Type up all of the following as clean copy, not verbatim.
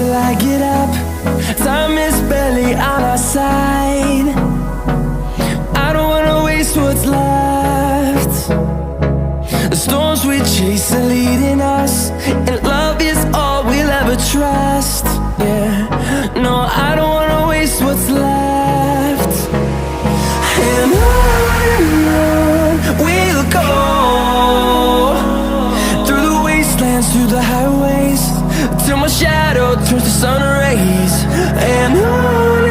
till I get up. Time is barely on our side. I don't wanna waste what's left. The storms we chase are leading us, and love is all we'll ever trust. Yeah, no, I don't wanna waste what's left. And on we'll go, through the wastelands, through the highways, till my shadow turns to sun rays. And on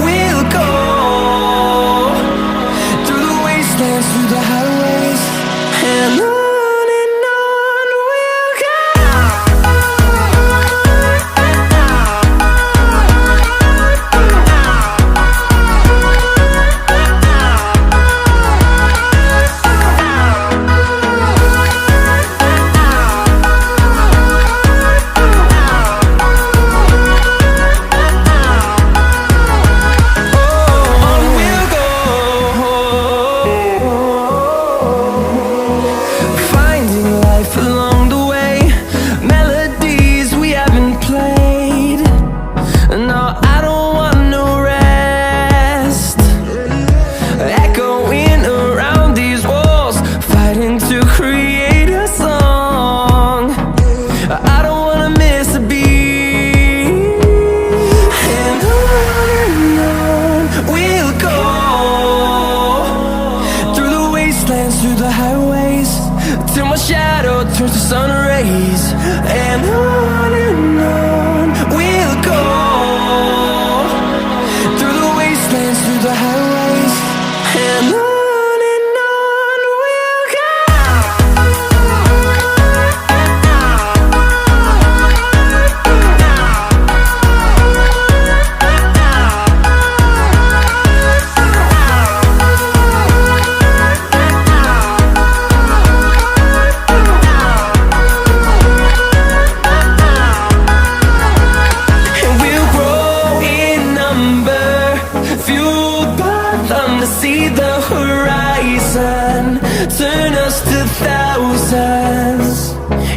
we'll go, through the wastelands, through the highways, and on we'll go. Through the highways, till my shadow turns to sun rays. And on we'll go, through the wastelands, through the highways, and on we'll go. See the horizon turn us to thousands,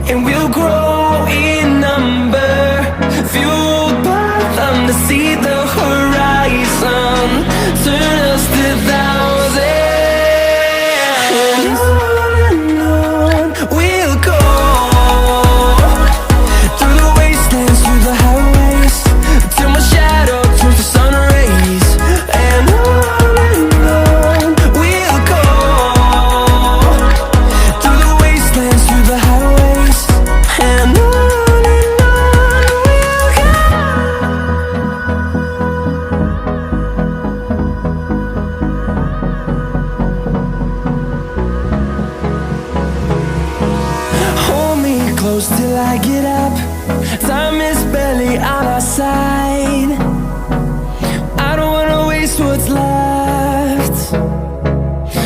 and we'll grow in number, fueled by them. To see the horizon turn us to thousands, and on we'll go, through the wastelands, through the highways, till my shadow turns to sun rays. And close till I get up. Time is barely on our side. I don't wanna waste what's left.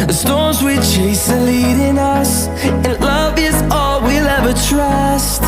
The storms we chase are leading us, and love is all we'll ever trust.